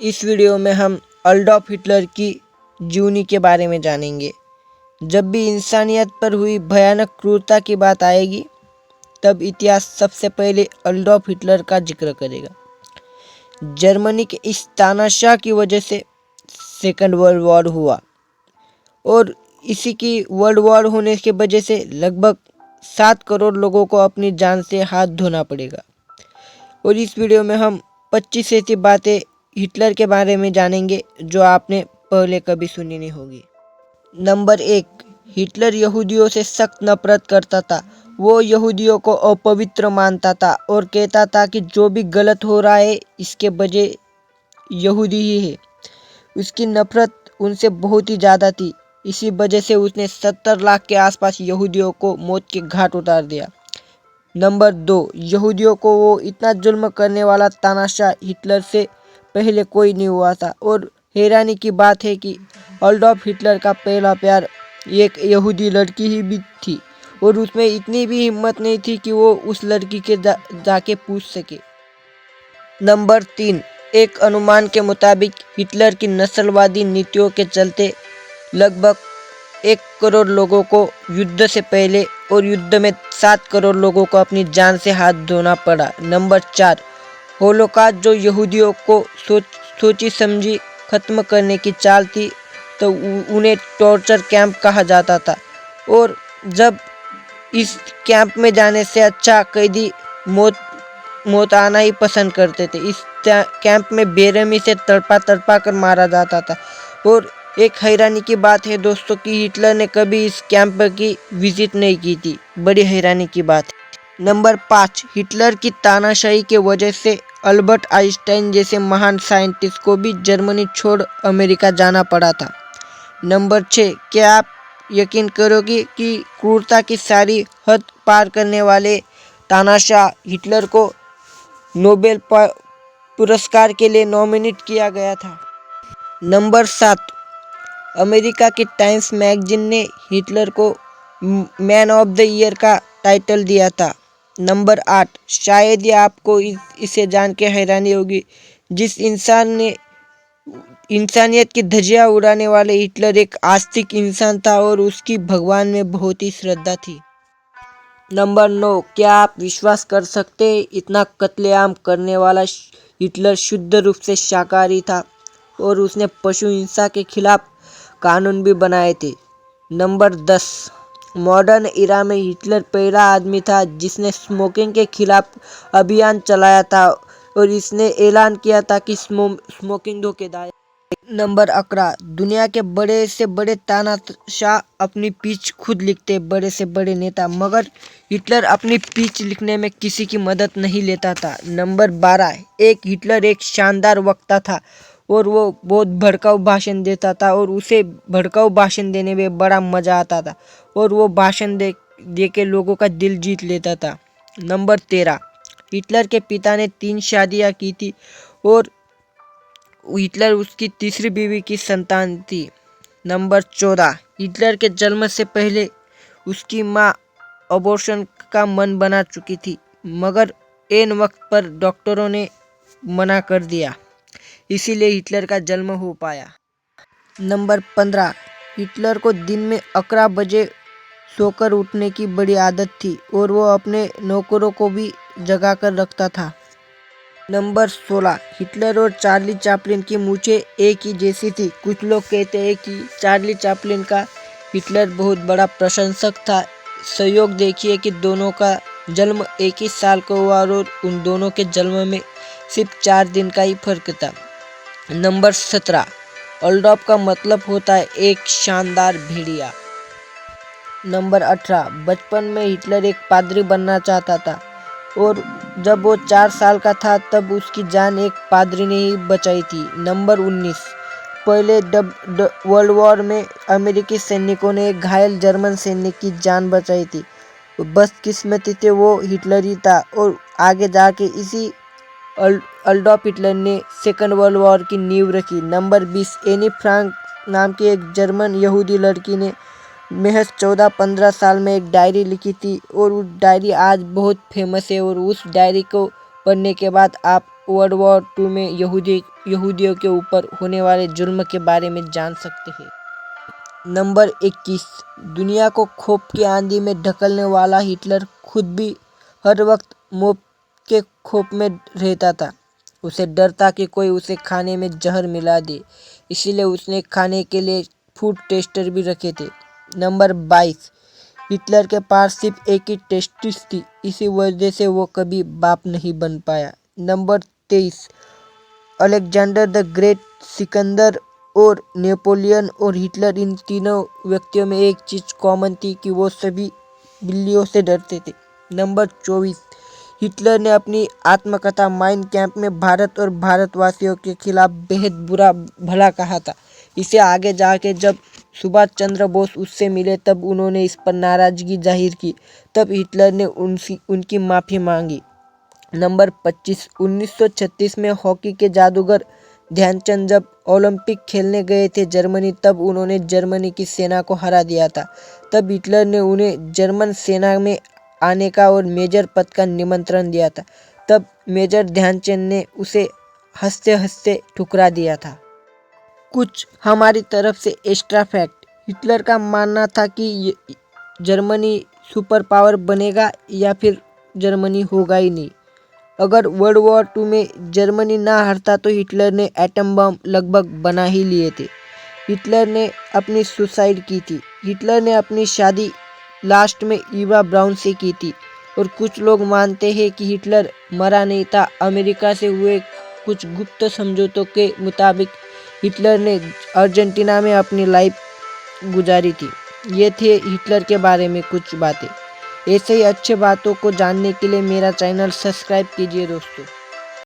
इस वीडियो में हम अडोल्फ हिटलर की जीवनी के बारे में जानेंगे। जब भी इंसानियत पर हुई भयानक क्रूरता की बात आएगी तब इतिहास सबसे पहले अडोल्फ हिटलर का जिक्र करेगा। जर्मनी के इस तानाशाह की वजह से सेकंड वर्ल्ड वॉर हुआ और इसी की वर्ल्ड वॉर होने की वजह से लगभग 7 करोड़ लोगों को अपनी जान से हाथ धोना पड़ेगा। और इस वीडियो में हम 25 ऐसी बातें हिटलर के बारे में जानेंगे जो आपने पहले कभी सुनी नहीं होगी। नंबर 1, हिटलर यहूदियों से सख्त नफरत करता था। वो यहूदियों को अपवित्र मानता था और कहता था कि जो भी गलत हो रहा है इसके वजह यहूदी ही है। उसकी नफरत उनसे बहुत ही ज़्यादा थी। इसी वजह से उसने 70 लाख के आसपास यहूदियों को मौत के घाट उतार दिया। नंबर 2, यहूदियों को वो इतना जुल्म करने वाला तानाशाह हिटलर से पहले कोई नहीं हुआ था। और हैरानी की बात है कि अडोल्फ हिटलर का पहला प्यार एक यहूदी लड़की ही भी थी और उसमें इतनी भी हिम्मत नहीं थी कि वो उस लड़की के जाके पूछ सके। नंबर 3, एक अनुमान के मुताबिक हिटलर की नस्लवादी नीतियों के चलते लगभग 1 करोड़ लोगों को युद्ध से पहले और युद्ध में 7 करोड़ लोगों को अपनी जान से हाथ धोना पड़ा। नंबर 4, होलोकॉस्ट जो यहूदियों को सोची समझी खत्म करने की चाल थी तो उन्हें टॉर्चर कैंप कहा जाता था और जब इस कैंप में जाने से अच्छा कैदी मौत आना ही पसंद करते थे। इस कैंप में बेरहमी से तड़पा कर मारा जाता था। और एक हैरानी की बात है दोस्तों कि हिटलर ने कभी इस कैंप की विजिट नहीं की थी। बड़ी हैरानी की बात है। नंबर 5, हिटलर की तानाशाही के वजह से अल्बर्ट आइंस्टाइन जैसे महान साइंटिस्ट को भी जर्मनी छोड़ अमेरिका जाना पड़ा था। नंबर 6, क्या आप यकीन करोगे कि क्रूरता की सारी हद पार करने वाले तानाशाह हिटलर को नोबेल पुरस्कार के लिए नॉमिनेट किया गया था। नंबर 7, अमेरिका के टाइम्स मैगजीन ने हिटलर को मैन ऑफ द ईयर का टाइटल दिया था। नंबर 8, शायद ही आपको इसे जान के हैरानी होगी, जिस इंसान ने इंसानियत की धज्जियां उड़ाने वाले हिटलर एक आस्तिक इंसान था और उसकी भगवान में बहुत ही श्रद्धा थी। नंबर 9, क्या आप विश्वास कर सकते हैं इतना कत्लेआम करने वाला हिटलर शुद्ध रूप से शाकाहारी था और उसने पशु हिंसा के खिलाफ कानून भी बनाए थे। नंबर 10, मॉडर्न इरा में हिटलर पहला आदमी था जिसने स्मोकिंग के खिलाफ अभियान चलाया था और इसने ऐलान किया था कि स्मोकिंग धोखेदार। नंबर 11, दुनिया के बड़े से बड़े तानाशाह अपनी पीच खुद लिखते, बड़े से बड़े नेता, मगर हिटलर अपनी पीच लिखने में किसी की मदद नहीं लेता था। नंबर 12, हिटलर एक शानदार वक्ता था और वो बहुत भड़काऊ भाषण देता था और उसे भड़काऊ भाषण देने में बड़ा मज़ा आता था और वो भाषण दे के लोगों का दिल जीत लेता था। नंबर 13, हिटलर के पिता ने 3 शादियाँ की थी और हिटलर उसकी तीसरी बीवी की संतान थी। नंबर 14, हिटलर के जन्म से पहले उसकी माँ अबॉर्शन का मन बना चुकी थी मगर ऐन वक्त पर डॉक्टरों ने मना कर दिया, इसीलिए हिटलर का जन्म हो पाया। नंबर 15, हिटलर को दिन में 11 बजे सोकर उठने की बड़ी आदत थी और वो अपने नौकरों को भी जगा कर रखता था। नंबर 16, हिटलर और चार्ली चैपलिन की मूंछें एक ही जैसी थी। कुछ लोग कहते हैं कि चार्ली चैपलिन का हिटलर बहुत बड़ा प्रशंसक था। संयोग देखिए कि दोनों का जन्म एक ही साल को हुआ और उन दोनों के जन्म में सिर्फ 4 दिन का ही फर्क था। नंबर 17, अडोल्फ का मतलब होता है एक शानदार भेड़िया। नंबर 18, बचपन में हिटलर एक पादरी बनना चाहता था और जब वो 4 साल का था तब उसकी जान एक पादरी ने ही बचाई थी। नंबर 19, पहले वर्ल्ड वॉर में अमेरिकी सैनिकों ने एक घायल जर्मन सैनिक की जान बचाई थी। बदकिस्मती से वो हिटलर ही था और आगे जाके इसी अडोल्फ हिटलर ने सेकंड वर्ल्ड वॉर की नींव रखी। नंबर 20, एनी फ्रांक नाम की एक जर्मन यहूदी लड़की ने महज 14-15 साल में एक डायरी लिखी थी और वो डायरी आज बहुत फेमस है और उस डायरी को पढ़ने के बाद आप वर्ल्ड वॉर 2 में यहूदी यहूदियों के ऊपर होने वाले जुल्म के बारे में जान सकते हैं। नंबर 21, दुनिया को खौफ की आंधी में ढकलने वाला हिटलर खुद भी हर वक्त मौत के खौफ में रहता था। उसे डर था कि कोई उसे खाने में जहर मिला दे, इसीलिए उसने खाने के लिए फूड टेस्टर भी रखे थे। नंबर 22, हिटलर के पास सिर्फ एक ही टेस्टिस थी, इसी वजह से वो कभी बाप नहीं बन पाया। Number 23, Alexander the great, Sikandar और नेपोलियन और हिटलर, इन तीनों व्यक्तियों में एक चीज़ कॉमन थी कि वो सभी बिल्लियों से डरते थे। नंबर 24, हिटलर ने अपनी आत्मकथा माइन कैंप में भारत और भारतवासियों के खिलाफ बेहद बुरा भला कहा था। इसे आगे जाके जब सुभाष चंद्र बोस उससे मिले तब उन्होंने इस पर नाराज़गी जाहिर की। तब हिटलर ने उनकी माफ़ी मांगी। नंबर 25, 1936 में हॉकी के जादूगर ध्यानचंद जब ओलंपिक खेलने गए थे जर्मनी, तब उन्होंने जर्मनी की सेना को हरा दिया था। तब हिटलर ने उन्हें जर्मन सेना में आने का और मेजर पद का निमंत्रण दिया था। तब मेजर ध्यानचंद ने उसे हंसते हंसते ठुकरा दिया था। कुछ हमारी तरफ से एक्स्ट्रा फैक्ट। हिटलर का मानना था कि जर्मनी सुपर पावर बनेगा या फिर जर्मनी होगा ही नहीं। अगर वर्ल्ड वॉर 2 में जर्मनी ना हारता तो हिटलर ने एटम बम लगभग बना ही लिए थे। हिटलर ने अपनी सुसाइड की थी। हिटलर ने अपनी शादी लास्ट में ईवा ब्राउन से की थी और कुछ लोग मानते हैं कि हिटलर मरा नहीं था। अमेरिका से हुए कुछ गुप्त समझौतों के मुताबिक हिटलर ने अर्जेंटीना में अपनी लाइफ गुजारी थी। ये थे हिटलर के बारे में कुछ बातें। ऐसे ही अच्छे बातों को जानने के लिए मेरा चैनल सब्सक्राइब कीजिए दोस्तों।